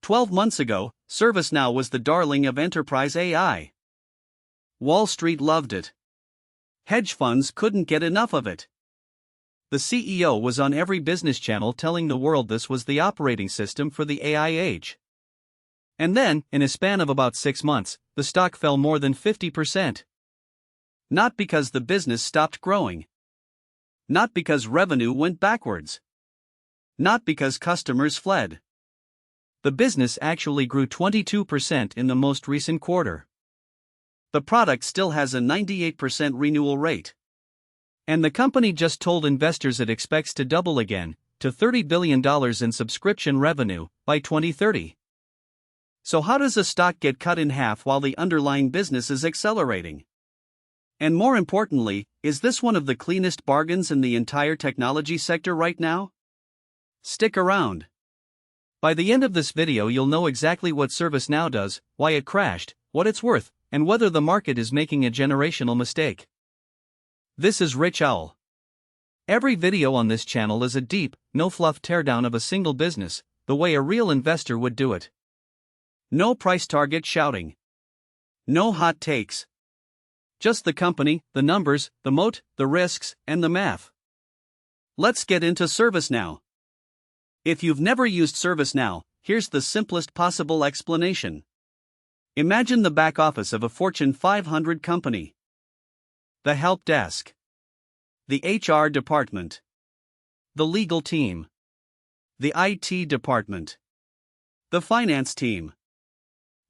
12 months ago, ServiceNow was the darling of enterprise AI. Wall Street loved it. Hedge funds couldn't get enough of it. The CEO was on every business channel telling the world this was the operating system for the AI age. And then, in a span of about 6 months, the stock fell more than 50%. Not because the business stopped growing. Not because revenue went backwards. Not because customers fled. The business actually grew 22% in the most recent quarter. The product still has a 98% renewal rate. And the company just told investors it expects to double again, to $30 billion in subscription revenue, by 2030. So how does a stock get cut in half while the underlying business is accelerating? And more importantly, is this one of the cleanest bargains in the entire technology sector right now? Stick around. By the end of this video you'll know exactly what ServiceNow does, why it crashed, what it's worth, and whether the market is making a generational mistake. This is Rich Owl. Every video on this channel is a deep, no-fluff teardown of a single business, the way a real investor would do it. No price target shouting. No hot takes. Just the company, the numbers, the moat, the risks, and the math. Let's get into ServiceNow. If you've never used ServiceNow, here's the simplest possible explanation. Imagine the back office of a Fortune 500 company. The help desk. The HR department. The legal team. The IT department. The finance team.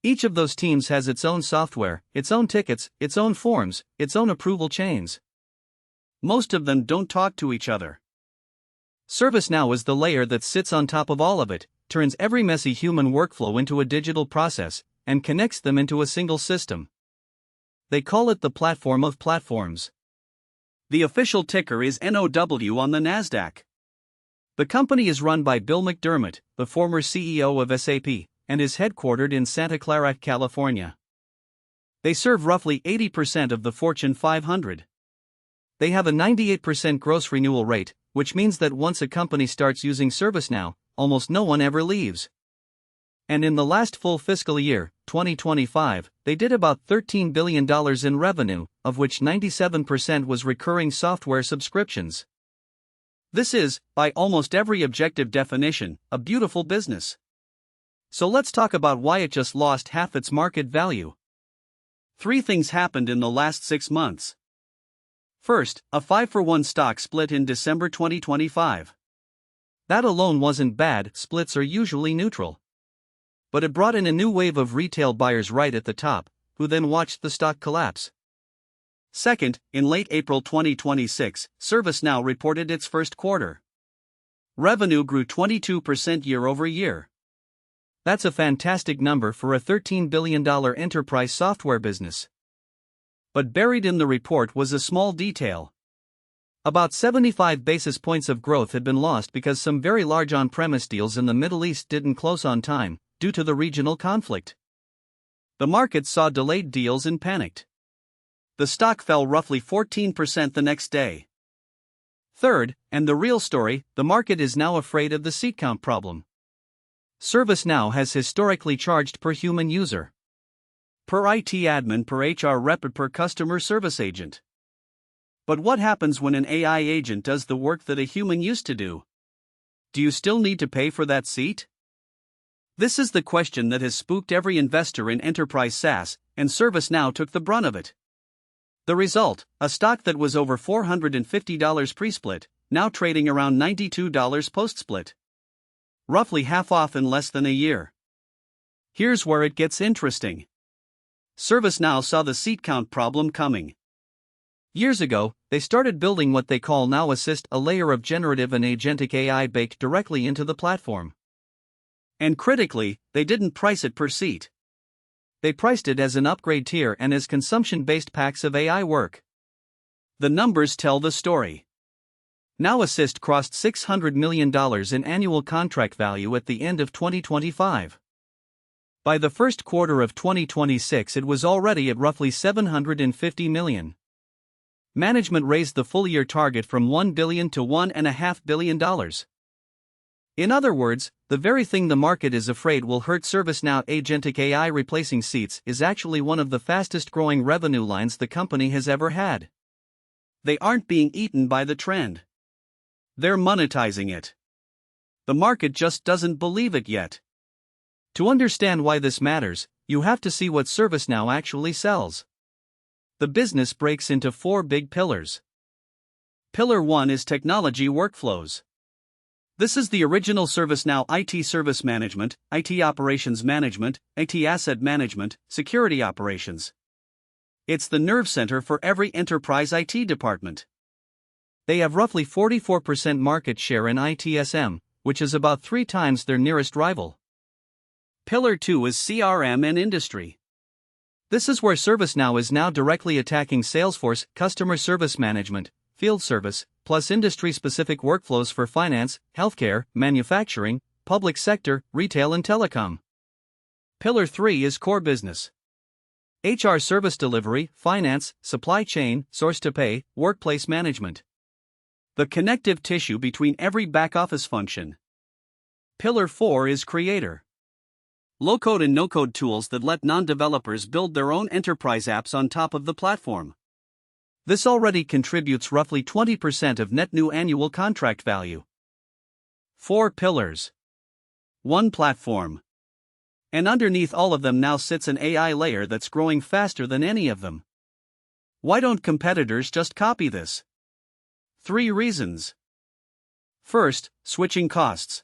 Each of those teams has its own software, its own tickets, its own forms, its own approval chains. Most of them don't talk to each other. ServiceNow is the layer that sits on top of all of it, turns every messy human workflow into a digital process, and connects them into a single system. They call it the platform of platforms. The official ticker is NOW on the NASDAQ. The company is run by Bill McDermott, the former CEO of SAP, and is headquartered in Santa Clara, California. They serve roughly 80% of the Fortune 500. They have a 98% gross renewal rate, which means that once a company starts using ServiceNow, almost no one ever leaves. And in the last full fiscal year, 2025, they did about $13 billion in revenue, of which 97% was recurring software subscriptions. This is, by almost every objective definition, a beautiful business. So let's talk about why it just lost half its market value. 3 things happened in the last 6 months. First, a 5-for-1 stock split in December 2025. That alone wasn't bad, splits are usually neutral. But it brought in a new wave of retail buyers right at the top, who then watched the stock collapse. Second, in late April 2026, ServiceNow reported its first quarter. Revenue grew 22% year over year. That's a fantastic number for a $13 billion enterprise software business. But buried in the report was a small detail. About 75 basis points of growth had been lost because some very large on-premise deals in the Middle East didn't close on time, due to the regional conflict. The market saw delayed deals and panicked. The stock fell roughly 14% the next day. Third, and the real story, the market is now afraid of the seat count problem. ServiceNow has historically charged per human user. Per IT admin, per HR rep, per customer service agent. But what happens when an AI agent does the work that a human used to do? Do you still need to pay for that seat? This is the question that has spooked every investor in enterprise SaaS, and ServiceNow took the brunt of it. The result, a stock that was over $450 pre-split, now trading around $92 post-split. Roughly half off in less than a year. Here's where it gets interesting. ServiceNow saw the seat count problem coming. Years ago, they started building what they call Now Assist, a layer of generative and agentic AI baked directly into the platform. And critically, they didn't price it per seat. They priced it as an upgrade tier and as consumption-based packs of AI work. The numbers tell the story. Now Assist crossed $600 million in annual contract value at the end of 2025. By the first quarter of 2026 it was already at roughly $750 million. Management raised the full-year target from $1 billion to $1.5 billion. In other words, the very thing the market is afraid will hurt ServiceNow, agentic AI replacing seats, is actually one of the fastest growing revenue lines the company has ever had. They aren't being eaten by the trend. They're monetizing it. The market just doesn't believe it yet. To understand why this matters, you have to see what ServiceNow actually sells. The business breaks into 4 big pillars. Pillar 1 is technology workflows. This is the original ServiceNow: IT service management, IT operations management, IT asset management, security operations. It's the nerve center for every enterprise IT department. They have roughly 44% market share in ITSM, which is about 3 times their nearest rival. Pillar 2 is CRM and industry. This is where ServiceNow is now directly attacking Salesforce, customer service management, field service, plus industry-specific workflows for finance, healthcare, manufacturing, public sector, retail and telecom. Pillar 3 is core business. HR service delivery, finance, supply chain, source-to-pay, workplace management. The connective tissue between every back-office function. Pillar 4 is creator. Low-code and no-code tools that let non-developers build their own enterprise apps on top of the platform. This already contributes roughly 20% of net new annual contract value. 4 pillars. 1 platform. And underneath all of them now sits an AI layer that's growing faster than any of them. Why don't competitors just copy this? 3 reasons. First, switching costs.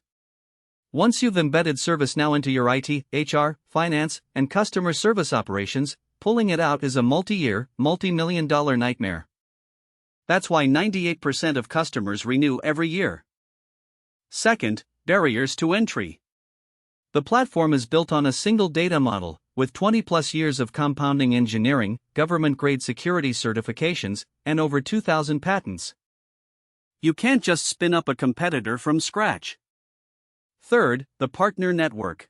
Once you've embedded ServiceNow into your IT, HR, finance, and customer service operations, pulling it out is a multi-year, multi-million-dollar nightmare. That's why 98% of customers renew every year. Second, barriers to entry. The platform is built on a single data model, with 20-plus years of compounding engineering, government-grade security certifications, and over 2,000 patents. You can't just spin up a competitor from scratch. Third, the partner network.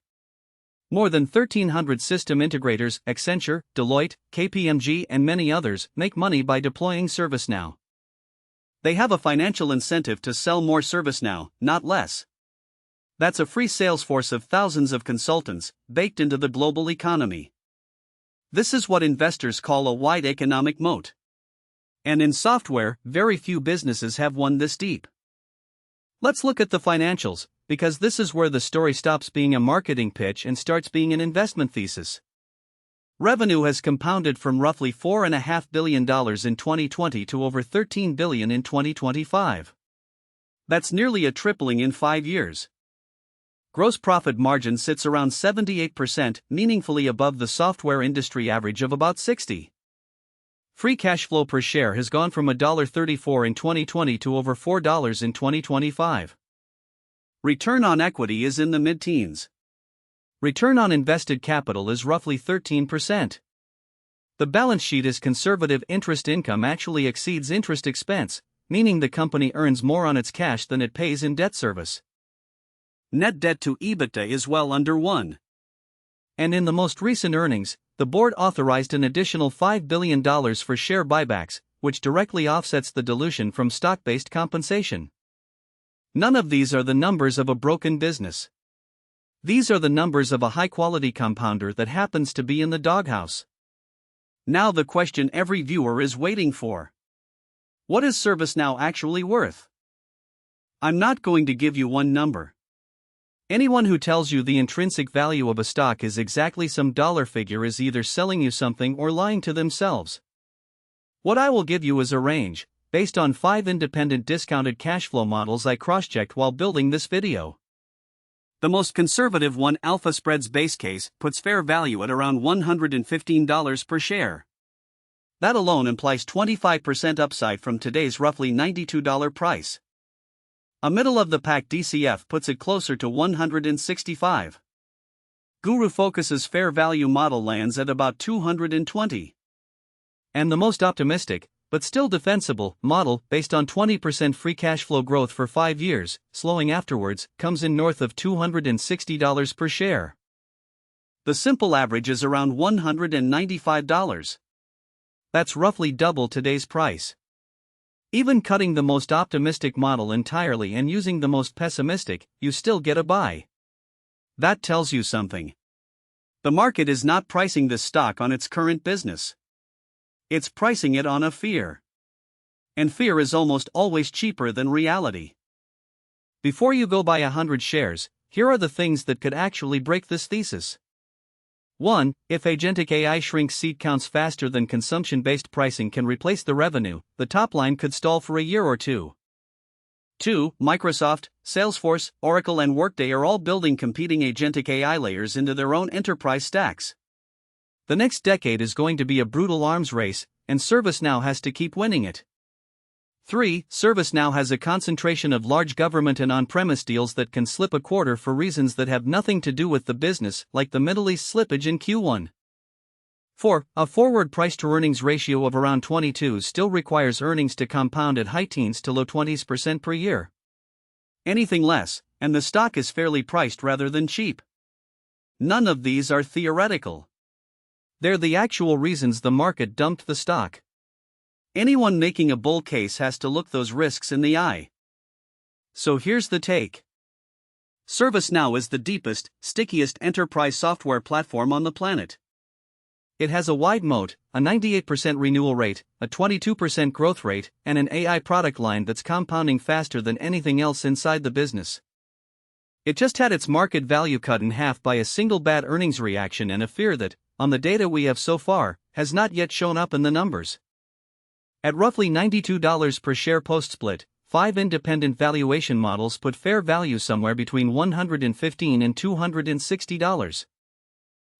More than 1,300 system integrators, Accenture, Deloitte, KPMG, and many others, make money by deploying ServiceNow. They have a financial incentive to sell more ServiceNow, not less. That's a free sales force of thousands of consultants, baked into the global economy. This is what investors call a wide economic moat. And in software, very few businesses have one this deep. Let's look at the financials, because this is where the story stops being a marketing pitch and starts being an investment thesis. Revenue has compounded from roughly $4.5 billion in 2020 to over $13 billion in 2025. That's nearly a tripling in 5 years. Gross profit margin sits around 78%, meaningfully above the software industry average of about 60%. Free cash flow per share has gone from $1.34 in 2020 to over $4 in 2025. Return on equity is in the mid-teens. Return on invested capital is roughly 13%. The balance sheet is conservative. Interest income actually exceeds interest expense, meaning the company earns more on its cash than it pays in debt service. Net debt to EBITDA is well under 1. And in the most recent earnings, the board authorized an additional $5 billion for share buybacks, which directly offsets the dilution from stock-based compensation. None of these are the numbers of a broken business. These are the numbers of a high-quality compounder that happens to be in the doghouse. Now the question every viewer is waiting for. What is ServiceNow actually worth? I'm not going to give you one number. Anyone who tells you the intrinsic value of a stock is exactly some dollar figure is either selling you something or lying to themselves. What I will give you is a range, based on 5 independent discounted cash flow models I cross-checked while building this video. The most conservative one, Alpha Spread's base case, puts fair value at around $115 per share. That alone implies 25% upside from today's roughly $92 price. A middle-of-the-pack DCF puts it closer to $165. Guru Focus's fair value model lands at about $220. And the most optimistic, but still defensible, model, based on 20% free cash flow growth for 5 years, slowing afterwards, comes in north of $260 per share. The simple average is around $195. That's roughly double today's price. Even cutting the most optimistic model entirely and using the most pessimistic, you still get a buy. That tells you something. The market is not pricing this stock on its current business. It's pricing it on a fear. And fear is almost always cheaper than reality. Before you go buy 100 shares, here are the things that could actually break this thesis. 1. If agentic AI shrinks seat counts faster than consumption-based pricing can replace the revenue, the top line could stall for a year or two. 2. Microsoft, Salesforce, Oracle and Workday are all building competing agentic AI layers into their own enterprise stacks. The next decade is going to be a brutal arms race, and ServiceNow has to keep winning it. 3. ServiceNow has a concentration of large government and on-premise deals that can slip a quarter for reasons that have nothing to do with the business, like the Middle East slippage in Q1. 4. A forward price-to-earnings ratio of around 22 still requires earnings to compound at high teens to low 20s% per year. Anything less, and the stock is fairly priced rather than cheap. None of these are theoretical. They're the actual reasons the market dumped the stock. Anyone making a bull case has to look those risks in the eye. So here's the take. ServiceNow is the deepest, stickiest enterprise software platform on the planet. It has a wide moat, a 98% renewal rate, a 22% growth rate, and an AI product line that's compounding faster than anything else inside the business. It just had its market value cut in half by a single bad earnings reaction and a fear that, on the data we have so far, has not yet shown up in the numbers. At roughly $92 per share post-split, 5 independent valuation models put fair value somewhere between $115 and $260.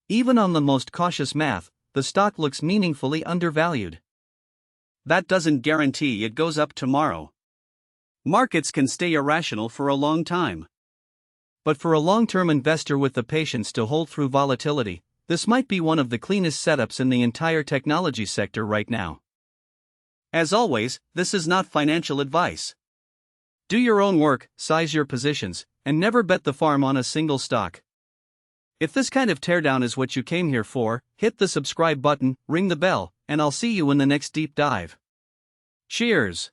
Even on the most cautious math, the stock looks meaningfully undervalued. That doesn't guarantee it goes up tomorrow. Markets can stay irrational for a long time. But for a long-term investor with the patience to hold through volatility, this might be one of the cleanest setups in the entire technology sector right now. As always, this is not financial advice. Do your own work, size your positions, and never bet the farm on a single stock. If this kind of teardown is what you came here for, hit the subscribe button, ring the bell, and I'll see you in the next deep dive. Cheers!